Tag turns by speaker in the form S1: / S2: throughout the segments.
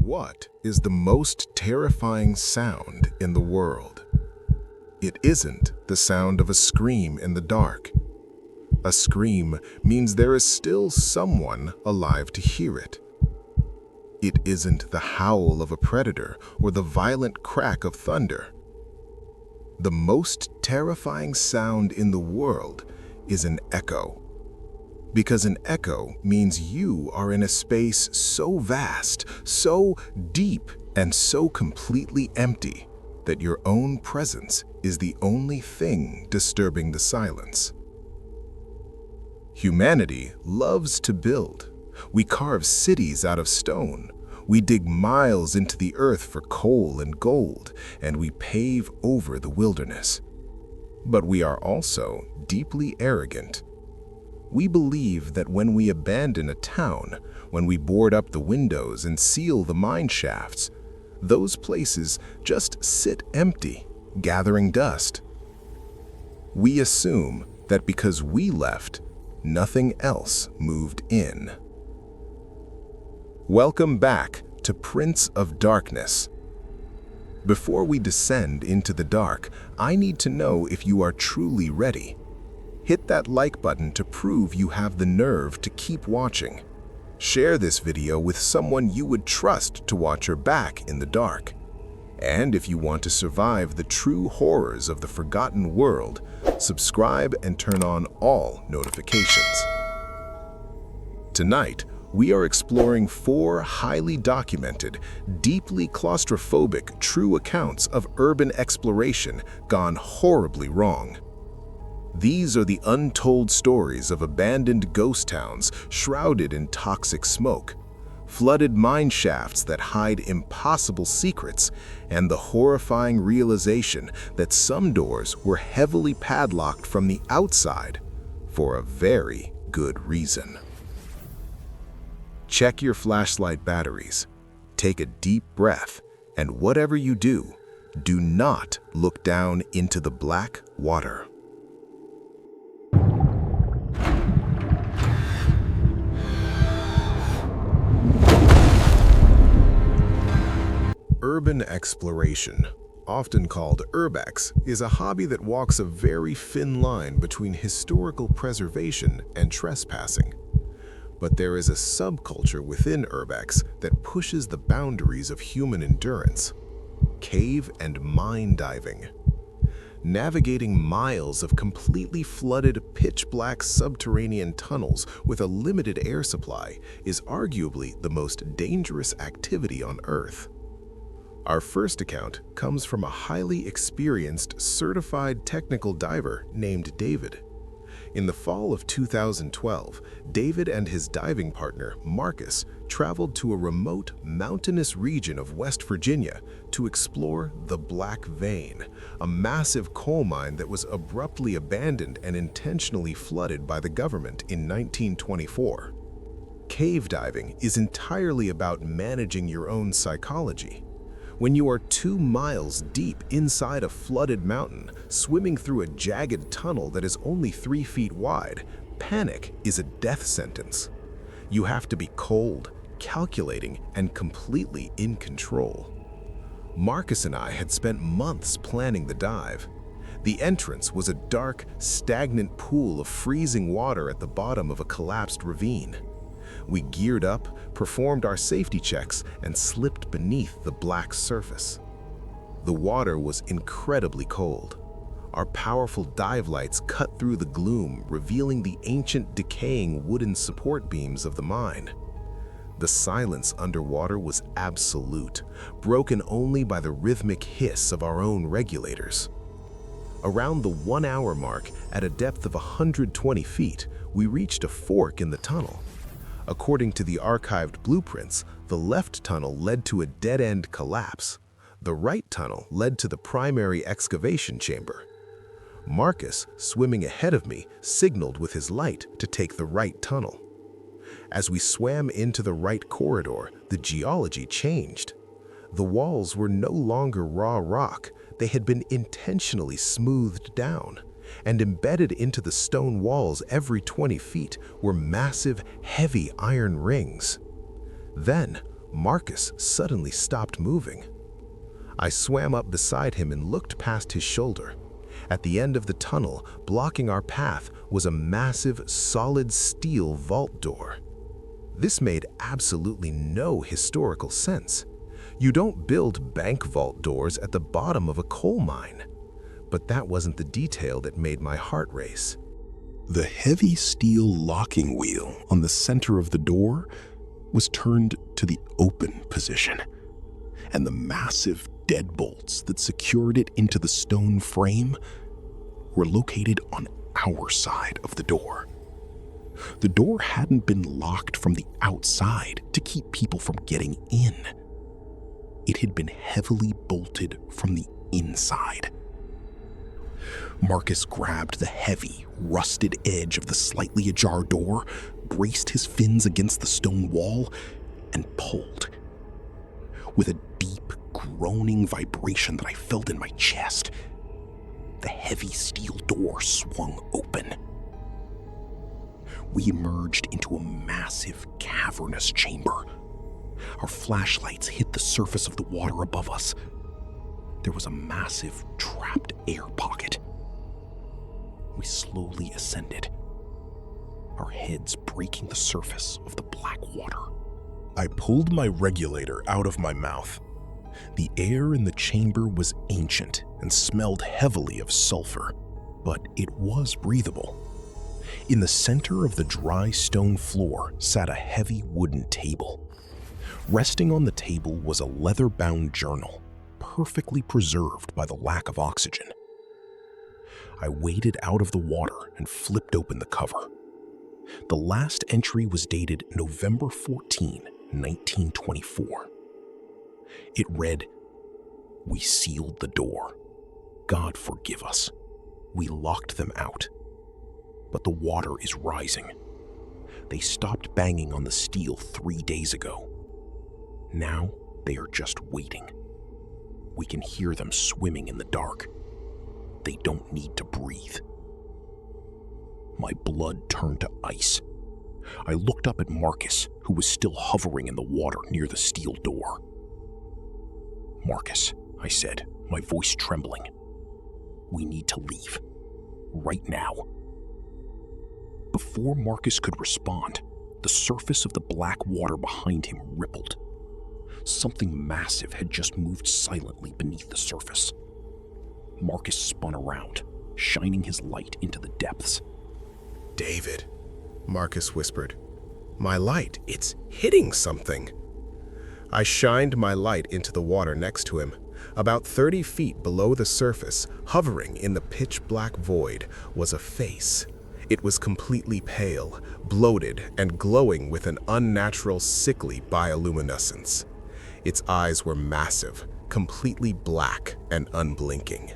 S1: What is the most terrifying sound in the world? It isn't the sound of a scream in the dark. A scream means there is still someone alive to hear it. It isn't the howl of a predator or the violent crack of thunder. The most terrifying sound in the world is an echo. Because an echo means you are in a space so vast, so deep, and so completely empty that your own presence is the only thing disturbing the silence. Humanity loves to build. We carve cities out of stone. We dig miles into the earth for coal and gold, and we pave over the wilderness. But we are also deeply arrogant. We believe that when we abandon a town, when we board up the windows and seal the mine shafts, those places just sit empty, gathering dust. We assume that because we left, nothing else moved in. Welcome back to Prince of Darkness. Before we descend into the dark, I need to know if you are truly ready. Hit that like button to prove you have the nerve to keep watching. Share this video with someone you would trust to watch your back in the dark. And if you want to survive the true horrors of the forgotten world, subscribe and turn on all notifications. Tonight, we are exploring 4 highly documented, deeply claustrophobic true accounts of urban exploration gone horribly wrong. These are the untold stories of abandoned ghost towns shrouded in toxic smoke, flooded mine shafts that hide impossible secrets, and the horrifying realization that some doors were heavily padlocked from the outside for a very good reason. Check your flashlight batteries, take a deep breath, and whatever you do, do not look down into the black water. Urban exploration, often called urbex, is a hobby that walks a very thin line between historical preservation and trespassing. But there is a subculture within urbex that pushes the boundaries of human endurance: cave and mine diving. Navigating miles of completely flooded, pitch-black subterranean tunnels with a limited air supply is arguably the most dangerous activity on Earth. Our first account comes from a highly experienced, certified technical diver named David. In the fall of 2012, David and his diving partner, Marcus, traveled to a remote, mountainous region of West Virginia to explore the Black Vein, a massive coal mine that was abruptly abandoned and intentionally flooded by the government in 1924. Cave diving is entirely about managing your own psychology. When you are 2 miles deep inside a flooded mountain, swimming through a jagged tunnel that is only 3 feet wide, panic is a death sentence. You have to be cold, calculating, and completely in control. Marcus and I had spent months planning the dive. The entrance was a dark, stagnant pool of freezing water at the bottom of a collapsed ravine. We geared up, performed our safety checks, and slipped beneath the black surface. The water was incredibly cold. Our powerful dive lights cut through the gloom, revealing the ancient, decaying wooden support beams of the mine. The silence underwater was absolute, broken only by the rhythmic hiss of our own regulators. Around the 1-hour mark, at a depth of 120 feet, we reached a fork in the tunnel. According to the archived blueprints, the left tunnel led to a dead-end collapse. The right tunnel led to the primary excavation chamber. Marcus, swimming ahead of me, signaled with his light to take the right tunnel. As we swam into the right corridor, the geology changed. The walls were no longer raw rock. They had been intentionally smoothed down. And embedded into the stone walls every 20 feet were massive, heavy iron rings. Then, Marcus suddenly stopped moving. I swam up beside him and looked past his shoulder. At the end of the tunnel, blocking our path, was a massive, solid steel vault door. This made absolutely no historical sense. You don't build bank vault doors at the bottom of a coal mine. But that wasn't the detail that made my heart race.
S2: The heavy steel locking wheel on the center of the door was turned to the open position, and the massive deadbolts that secured it into the stone frame were located on our side of the door. The door hadn't been locked from the outside to keep people from getting in. It had been heavily bolted from the inside. Marcus grabbed the heavy, rusted edge of the slightly ajar door, braced his fins against the stone wall, and pulled. With a deep, groaning vibration that I felt in my chest, the heavy steel door swung open. We emerged into a massive, cavernous chamber. Our flashlights hit the surface of the water above us. There was a massive, trapped air pocket. We slowly ascended, our heads breaking the surface of the black water.
S3: I pulled my regulator out of my mouth. The air in the chamber was ancient and smelled heavily of sulfur, but it was breathable. In the center of the dry stone floor sat a heavy wooden table. Resting on the table was a leather-bound journal, perfectly preserved by the lack of oxygen. I waded out of the water and flipped open the cover. The last entry was dated November 14, 1924. It read, "We sealed the door. God forgive us. We locked them out. But the water is rising. They stopped banging on the steel 3 days ago. Now they are just waiting. We can hear them swimming in the dark. They don't need to breathe." My blood turned to ice. I looked up at Marcus, who was still hovering in the water near the steel door. "Marcus," I said, my voice trembling, "we need to leave. Right now." Before Marcus could respond, the surface of the black water behind him rippled. Something massive had just moved silently beneath the surface. Marcus spun around, shining his light into the depths.
S1: "David," Marcus whispered. "My light, it's hitting something." I shined my light into the water next to him. About 30 feet below the surface, hovering in the pitch-black void, was a face. It was completely pale, bloated, and glowing with an unnatural, sickly bioluminescence. Its eyes were massive, completely black and unblinking.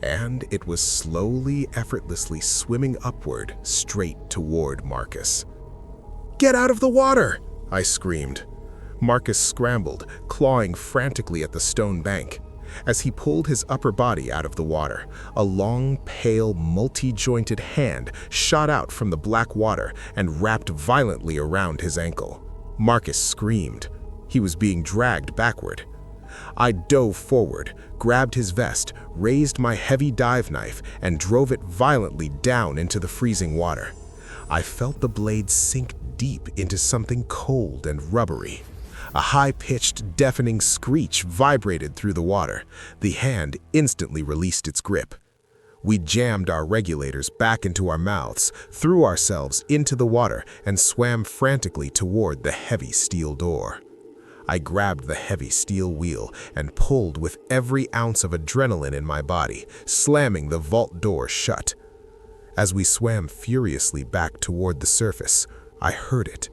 S1: And it was slowly, effortlessly swimming upward, straight toward Marcus. "Get out of the water!" I screamed. Marcus scrambled, clawing frantically at the stone bank. As he pulled his upper body out of the water, a long, pale, multi-jointed hand shot out from the black water and wrapped violently around his ankle. Marcus screamed. He was being dragged backward. I dove forward, grabbed his vest, raised my heavy dive knife, and drove it violently down into the freezing water. I felt the blade sink deep into something cold and rubbery. A high-pitched, deafening screech vibrated through the water. The hand instantly released its grip. We jammed our regulators back into our mouths, threw ourselves into the water, and swam frantically toward the heavy steel door. I grabbed the heavy steel wheel and pulled with every ounce of adrenaline in my body, slamming the vault door shut. As we swam furiously back toward the surface, I heard it.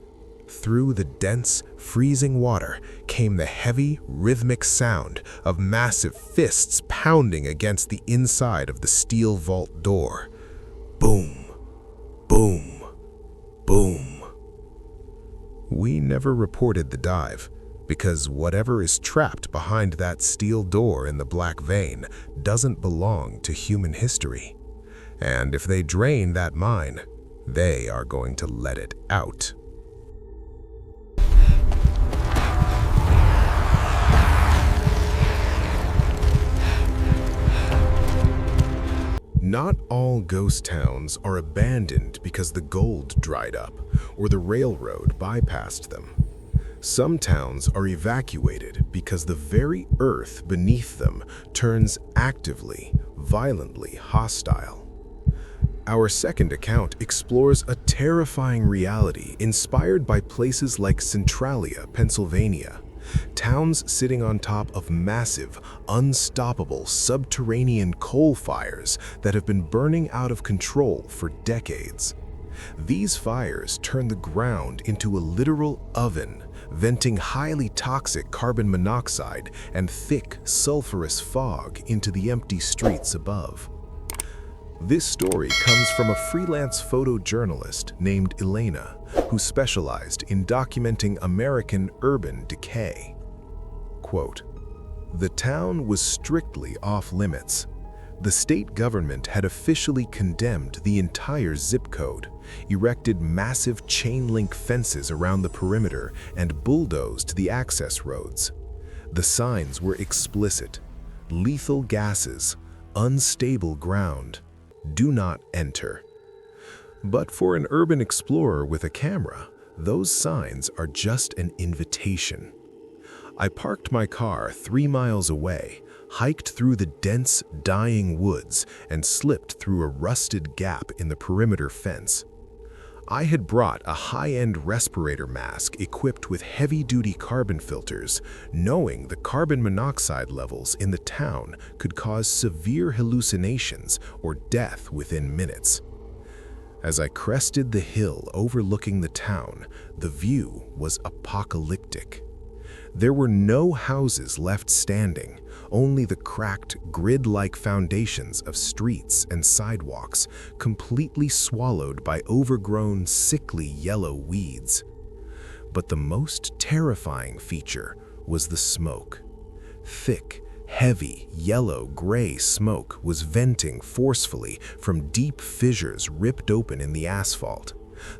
S1: Through the dense, freezing water came the heavy, rhythmic sound of massive fists pounding against the inside of the steel vault door. Boom, boom, boom. We never reported the dive, because whatever is trapped behind that steel door in the black vein doesn't belong to human history. And if they drain that mine, they are going to let it out. Not all ghost towns are abandoned because the gold dried up or the railroad bypassed them. Some towns are evacuated because the very earth beneath them turns actively, violently hostile. Our second account explores a terrifying reality inspired by places like Centralia, Pennsylvania, towns sitting on top of massive, unstoppable subterranean coal fires that have been burning out of control for decades. These fires turn the ground into a literal oven, venting highly toxic carbon monoxide and thick, sulfurous fog into the empty streets above. This story comes from a freelance photojournalist named Elena, who specialized in documenting American urban decay. Quote, "The town was strictly off-limits. The state government had officially condemned the entire zip code, erected massive chain-link fences around the perimeter, and bulldozed the access roads. The signs were explicit: lethal gases, unstable ground, do not enter." But for an urban explorer with a camera, those signs are just an invitation. I parked my car 3 miles away, hiked through the dense, dying woods, and slipped through a rusted gap in the perimeter fence. I had brought a high-end respirator mask equipped with heavy-duty carbon filters, knowing the carbon monoxide levels in the town could cause severe hallucinations or death within minutes. As I crested the hill overlooking the town, the view was apocalyptic. There were no houses left standing, only the cracked, grid-like foundations of streets and sidewalks, completely swallowed by overgrown, sickly yellow weeds. But the most terrifying feature was the smoke. Thick, heavy, yellow-gray smoke was venting forcefully from deep fissures ripped open in the asphalt.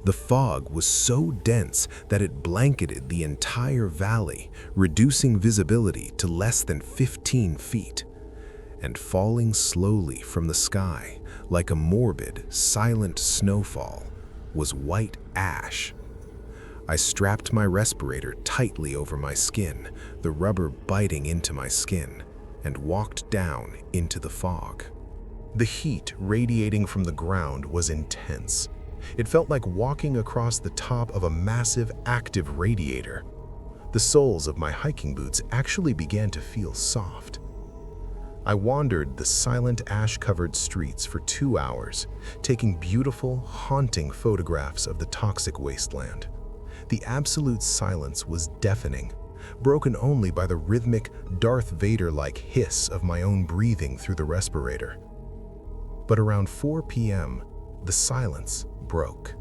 S1: The fog was so dense that it blanketed the entire valley, reducing visibility to less than 15 feet. And falling slowly from the sky, like a morbid, silent snowfall, was white ash. I strapped my respirator tightly over my skin, the rubber biting into my skin, and walked down into the fog. The heat radiating from the ground was intense. It felt like walking across the top of a massive, active radiator. The soles of my hiking boots actually began to feel soft. I wandered the silent, ash-covered streets for 2 hours, taking beautiful, haunting photographs of the toxic wasteland. The absolute silence was deafening, broken only by the rhythmic, Darth Vader-like hiss of my own breathing through the respirator. But around 4 p.m., the silence broke.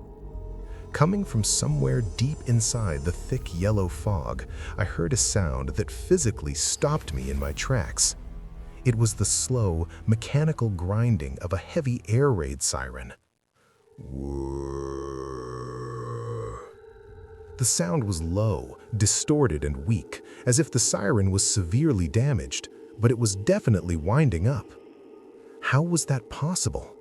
S1: Coming from somewhere deep inside the thick yellow fog, I heard a sound that physically stopped me in my tracks. It was the slow, mechanical grinding of a heavy air raid siren. The sound was low, distorted, and weak, as if the siren was severely damaged, but it was definitely winding up. How was that possible?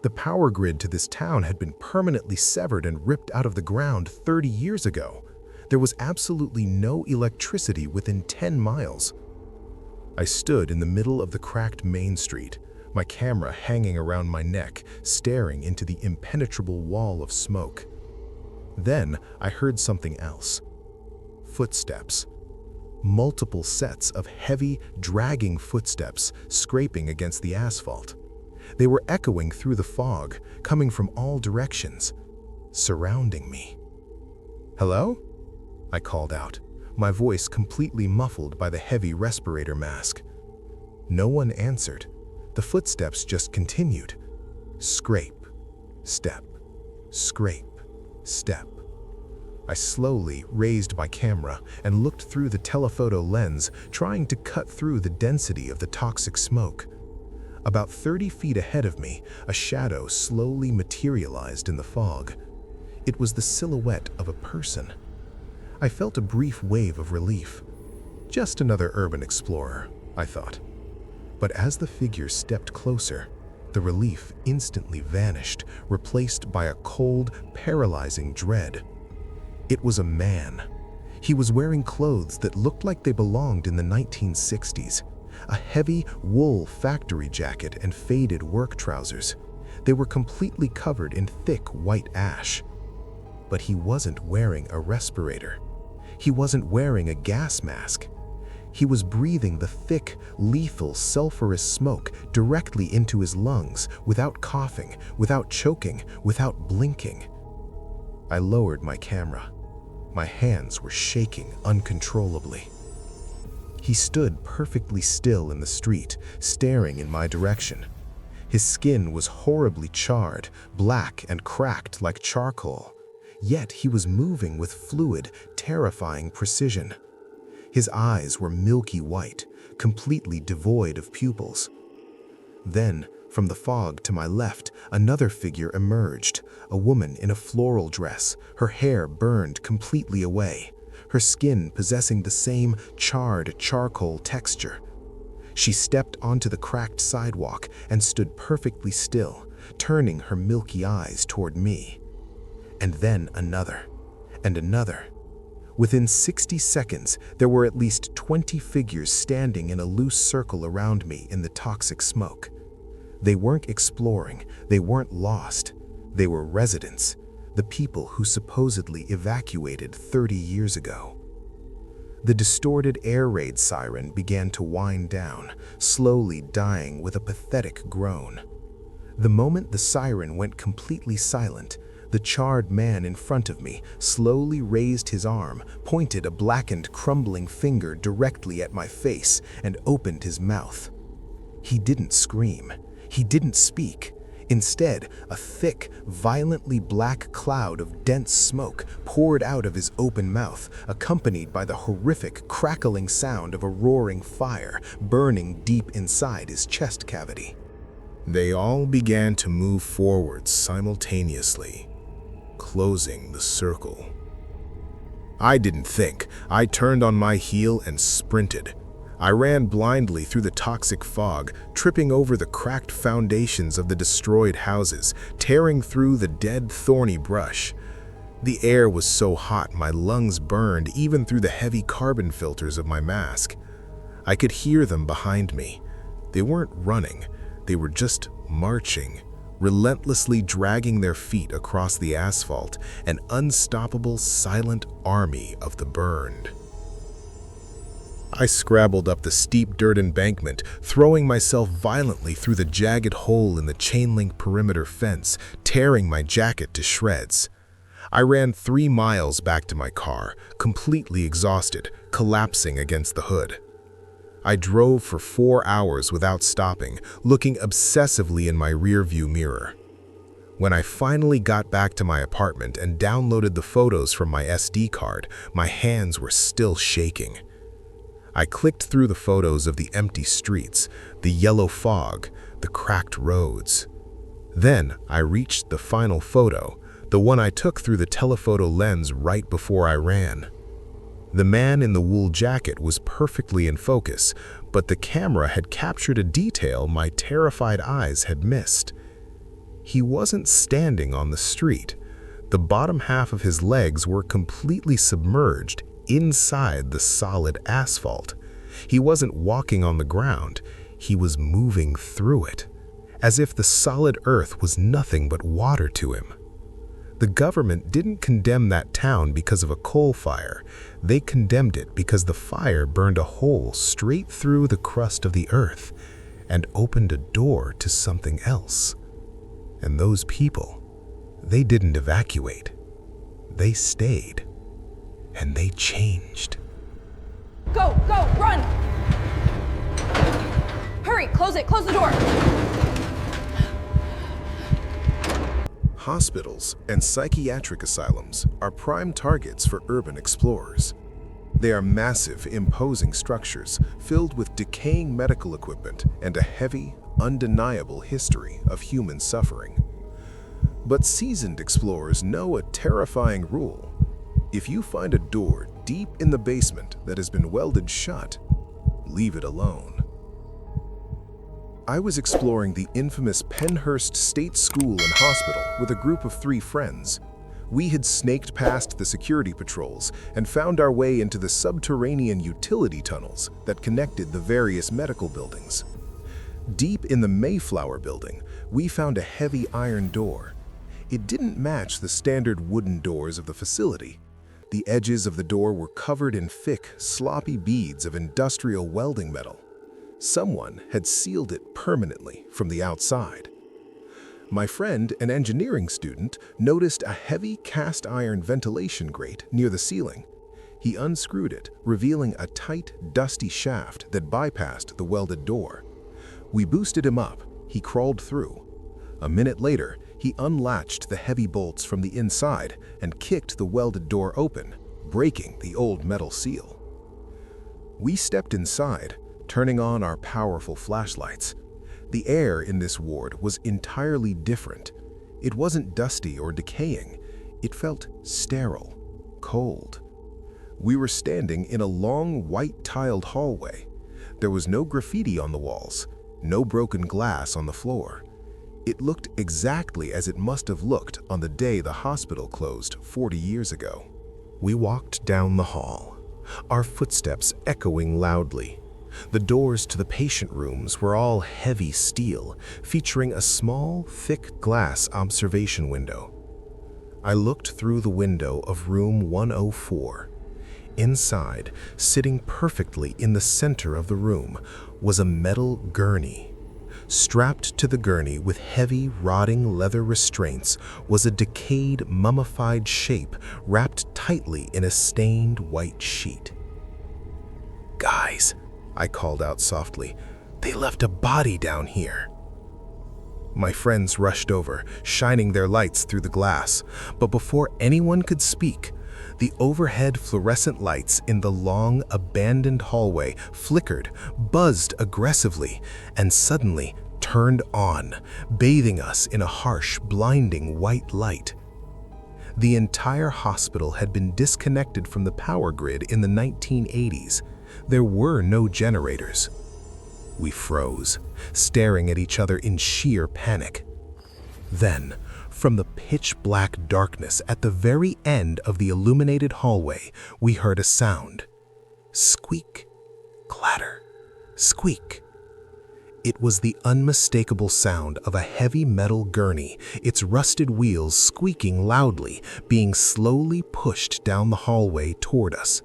S1: The power grid to this town had been permanently severed and ripped out of the ground 30 years ago. There was absolutely no electricity within 10 miles. I stood in the middle of the cracked main street, my camera hanging around my neck, staring into the impenetrable wall of smoke. Then I heard something else. Footsteps. Multiple sets of heavy, dragging footsteps scraping against the asphalt. They were echoing through the fog, coming from all directions, surrounding me. "Hello?" I called out, my voice completely muffled by the heavy respirator mask. No one answered. The footsteps just continued. Scrape, step, scrape, step. I slowly raised my camera and looked through the telephoto lens, trying to cut through the density of the toxic smoke. About 30 feet ahead of me, a shadow slowly materialized in the fog. It was the silhouette of a person. I felt a brief wave of relief. Just another urban explorer, I thought. But as the figure stepped closer, The relief instantly vanished, replaced by a cold, paralyzing dread. It was a man. He was wearing clothes that looked like they belonged in the 1960s. A heavy wool factory jacket and faded work trousers. They were completely covered in thick white ash. But he wasn't wearing a respirator. He wasn't wearing a gas mask. He was breathing the thick, lethal, sulfurous smoke directly into his lungs, without coughing, without choking, without blinking. I lowered my camera. My hands were shaking uncontrollably. He stood perfectly still in the street, staring in my direction. His skin was horribly charred, black and cracked like charcoal. Yet he was moving with fluid, terrifying precision. His eyes were milky white, completely devoid of pupils. Then, from the fog to my left, another figure emerged, a woman in a floral dress, her hair burned completely away, her skin possessing the same charred charcoal texture. She stepped onto the cracked sidewalk and stood perfectly still, turning her milky eyes toward me. And then another, and another. Within 60 seconds, there were at least 20 figures standing in a loose circle around me in the toxic smoke. They weren't exploring, they weren't lost. They were residents, the people who supposedly evacuated 30 years ago. The distorted air raid siren began to wind down, slowly dying with a pathetic groan. The moment the siren went completely silent, the charred man in front of me slowly raised his arm, pointed a blackened, crumbling finger directly at my face, and opened his mouth. He didn't scream. He didn't speak. Instead, a thick, violently black cloud of dense smoke poured out of his open mouth, accompanied by the horrific, crackling sound of a roaring fire burning deep inside his chest cavity.
S3: They all began to move forwards simultaneously, closing the circle. I didn't think. I turned on my heel and sprinted. I ran blindly through the toxic fog, tripping over the cracked foundations of the destroyed houses, tearing through the dead, thorny brush. The air was so hot my lungs burned even through the heavy carbon filters of my mask. I could hear them behind me. They weren't running, they were just marching, relentlessly dragging their feet across the asphalt, an unstoppable, silent army of the burned. I scrabbled up the steep dirt embankment, throwing myself violently through the jagged hole in the chain-link perimeter fence, tearing my jacket to shreds. I ran 3 miles back to my car, completely exhausted, collapsing against the hood. I drove for 4 hours without stopping, looking obsessively in my rearview mirror. When I finally got back to my apartment and downloaded the photos from my SD card, my hands were still shaking. I clicked through the photos of the empty streets, the yellow fog, the cracked roads. Then I reached the final photo, the one I took through the telephoto lens right before I ran. The man in the wool jacket was perfectly in focus, but the camera had captured a detail my terrified eyes had missed. He wasn't standing on the street. The bottom half of his legs were completely submerged inside the solid asphalt. He wasn't walking on the ground, he was moving through it, as if the solid earth was nothing but water to him. The government didn't condemn that town because of a coal fire. They condemned it because the fire burned a hole straight through the crust of the earth and opened a door to something else. And those people, they didn't evacuate. They stayed. And they changed.
S4: Go, run! Hurry, close it, close the door!
S1: Hospitals and psychiatric asylums are prime targets for urban explorers. They are massive, imposing structures filled with decaying medical equipment and a heavy, undeniable history of human suffering. But seasoned explorers know a terrifying rule. If you find a door deep in the basement that has been welded shut, leave it alone. I was exploring the infamous Penhurst State School and Hospital with a group of 3 friends. We had snaked past the security patrols and found our way into the subterranean utility tunnels that connected the various medical buildings. Deep in the Mayflower building, we found a heavy iron door. It didn't match the standard wooden doors of the facility. The edges of the door were covered in thick, sloppy beads of industrial welding metal. Someone had sealed it permanently from the outside. My friend, an engineering student, noticed a heavy cast iron ventilation grate near the ceiling. He unscrewed it, revealing a tight, dusty shaft that bypassed the welded door. We boosted him up. He crawled through. A minute later, he unlatched the heavy bolts from the inside and kicked the welded door open, breaking the old metal seal. We stepped inside, turning on our powerful flashlights. The air in this ward was entirely different. It wasn't dusty or decaying. It felt sterile, cold. We were standing in a long, white-tiled hallway. There was no graffiti on the walls, no broken glass on the floor. It looked exactly as it must have looked on the day the hospital closed 40 years ago. We walked down the hall, our footsteps echoing loudly. The doors to the patient rooms were all heavy steel, featuring a small, thick glass observation window. I looked through the window of room 104. Inside, sitting perfectly in the center of the room, was a metal gurney. Strapped to the gurney with heavy, rotting leather restraints was a decayed, mummified shape wrapped tightly in a stained white sheet. "Guys," I called out softly, "they left a body down here." My friends rushed over, shining their lights through the glass, but before anyone could speak, the overhead fluorescent lights in the long, abandoned hallway flickered, buzzed aggressively, and suddenly turned on, bathing us in a harsh, blinding white light. The entire hospital had been disconnected from the power grid in the 1980s. There were no generators. We froze, staring at each other in sheer panic. Then, from the pitch-black darkness at the very end of the illuminated hallway, we heard a sound. Squeak, clatter, squeak. It was the unmistakable sound of a heavy metal gurney, its rusted wheels squeaking loudly, being slowly pushed down the hallway toward us.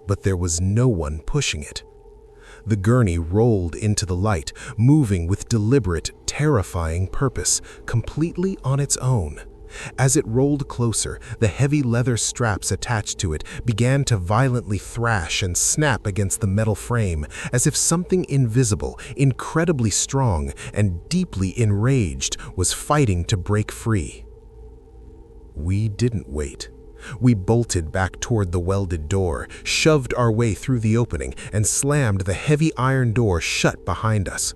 S1: But there was no one pushing it. The gurney rolled into the light, moving with deliberate, terrifying purpose, completely on its own. As it rolled closer, the heavy leather straps attached to it began to violently thrash and snap against the metal frame, as if something invisible, incredibly strong, and deeply enraged was fighting to break free. We didn't wait. We bolted back toward the welded door, shoved our way through the opening, and slammed the heavy iron door shut behind us.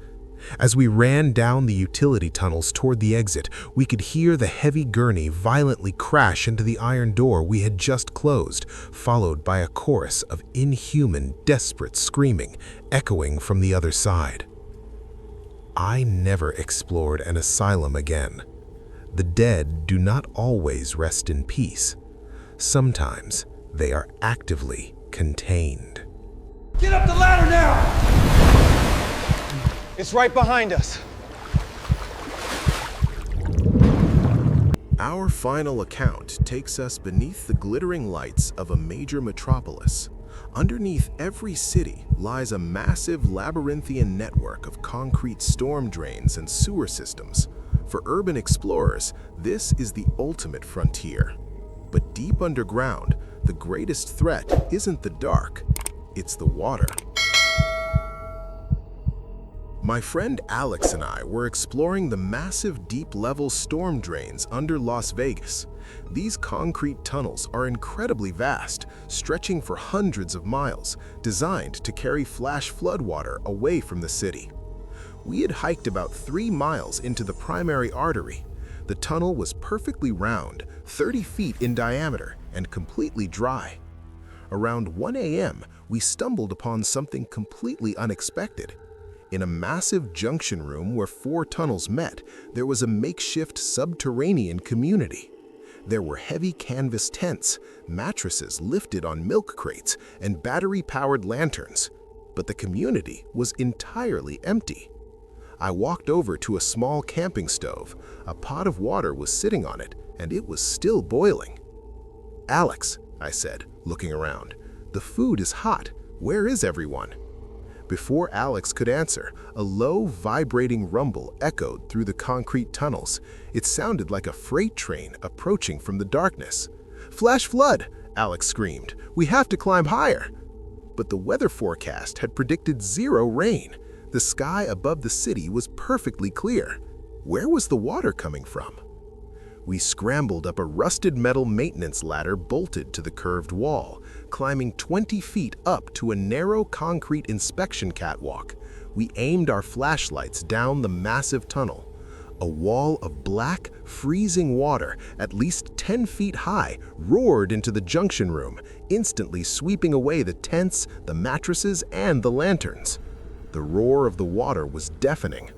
S1: As we ran down the utility tunnels toward the exit, we could hear the heavy gurney violently crash into the iron door we had just closed, followed by a chorus of inhuman, desperate screaming echoing from the other side. I never explored an asylum again. The dead do not always rest in peace. Sometimes they are actively contained.
S5: Get up the ladder now! It's right behind us.
S1: Our final account takes us beneath the glittering lights of a major metropolis. Underneath every city lies a massive labyrinthian network of concrete storm drains and sewer systems. For urban explorers, this is the ultimate frontier. But deep underground, the greatest threat isn't the dark, it's the water. My friend Alex and I were exploring the massive deep-level storm drains under Las Vegas. These concrete tunnels are incredibly vast, stretching for hundreds of miles, designed to carry flash floodwater away from the city. We had hiked about 3 miles into the primary artery. The tunnel was perfectly round, 30 feet in diameter, and completely dry. Around 1 a.m., we stumbled upon something completely unexpected. In a massive junction room where 4 tunnels met, there was a makeshift subterranean community. There were heavy canvas tents, mattresses lifted on milk crates, and battery-powered lanterns. But the community was entirely empty. I walked over to a small camping stove. A pot of water was sitting on it, and it was still boiling. "Alex," I said, looking around, "the food is hot. Where is everyone?" Before Alex could answer, a low, vibrating rumble echoed through the concrete tunnels. It sounded like a freight train approaching from the darkness. "Flash flood!" Alex screamed. "We have to climb higher!" But the weather forecast had predicted 0 rain. The sky above the city was perfectly clear. Where was the water coming from? We scrambled up a rusted metal maintenance ladder bolted to the curved wall, climbing 20 feet up to a narrow concrete inspection catwalk. We aimed our flashlights down the massive tunnel. A wall of black, freezing water, at least 10 feet high, roared into the junction room, instantly sweeping away the tents, the mattresses, and the lanterns. The roar of the water was deafening.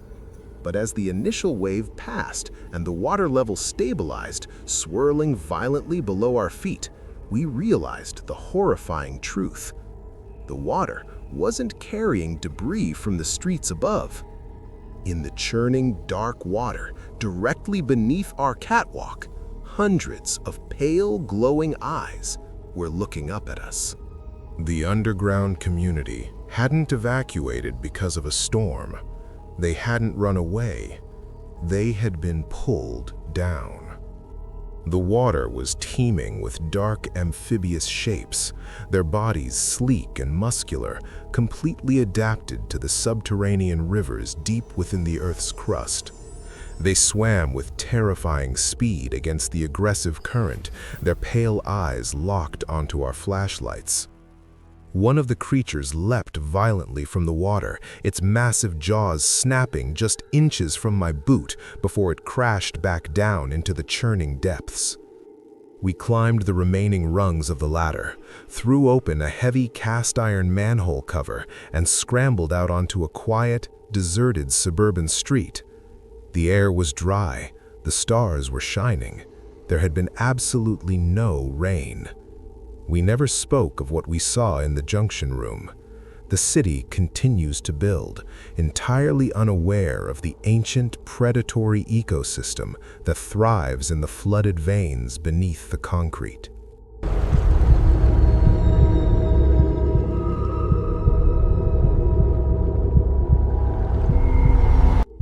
S1: But as the initial wave passed and the water level stabilized, swirling violently below our feet, we realized the horrifying truth. The water wasn't carrying debris from the streets above. In the churning, dark water, directly beneath our catwalk, hundreds of pale, glowing eyes were looking up at us.
S3: The underground community hadn't evacuated because of a storm. They hadn't run away. They had been pulled down. The water was teeming with dark amphibious shapes, their bodies sleek and muscular, completely adapted to the subterranean rivers deep within the Earth's crust. They swam with terrifying speed against the aggressive current, their pale eyes locked onto our flashlights. One of the creatures leapt violently from the water, its massive jaws snapping just inches from my boot before it crashed back down into the churning depths. We climbed the remaining rungs of the ladder, threw open a heavy cast-iron manhole cover, and scrambled out onto a quiet, deserted suburban street. The air was dry, the stars were shining. There had been absolutely no rain. We never spoke of what we saw in the junction room. The city continues to build, entirely unaware of the ancient predatory ecosystem that thrives in the flooded veins beneath the concrete.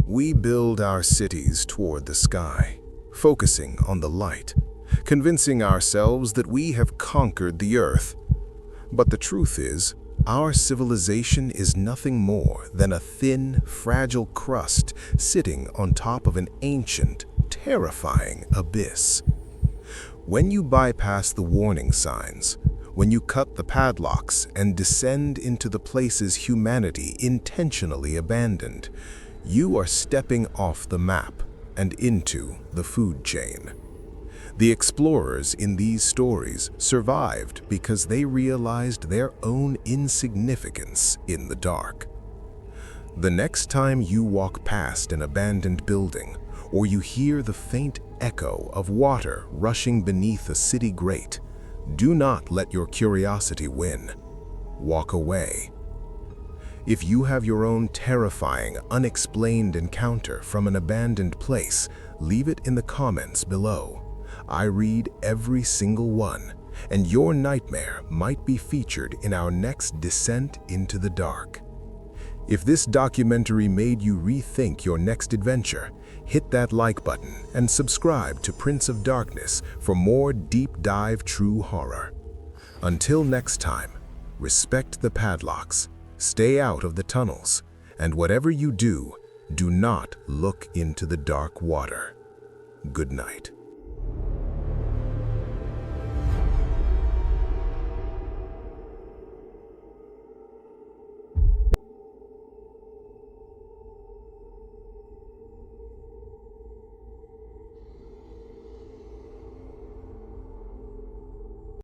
S1: We build our cities toward the sky, focusing on the light, convincing ourselves that we have conquered the earth. But the truth is, our civilization is nothing more than a thin, fragile crust sitting on top of an ancient, terrifying abyss. When you bypass the warning signs, when you cut the padlocks and descend into the places humanity intentionally abandoned, you are stepping off the map and into the food chain. The explorers in these stories survived because they realized their own insignificance in the dark. The next time you walk past an abandoned building, or you hear the faint echo of water rushing beneath a city grate, do not let your curiosity win. Walk away. If you have your own terrifying, unexplained encounter from an abandoned place, leave it in the comments below. I read every single one, and your nightmare might be featured in our next descent into the dark. If this documentary made you rethink your next adventure, hit that like button and subscribe to Prince of Darkness for more deep dive true horror. Until next time, respect the padlocks, stay out of the tunnels, and whatever you do, do not look into the dark water. Good night.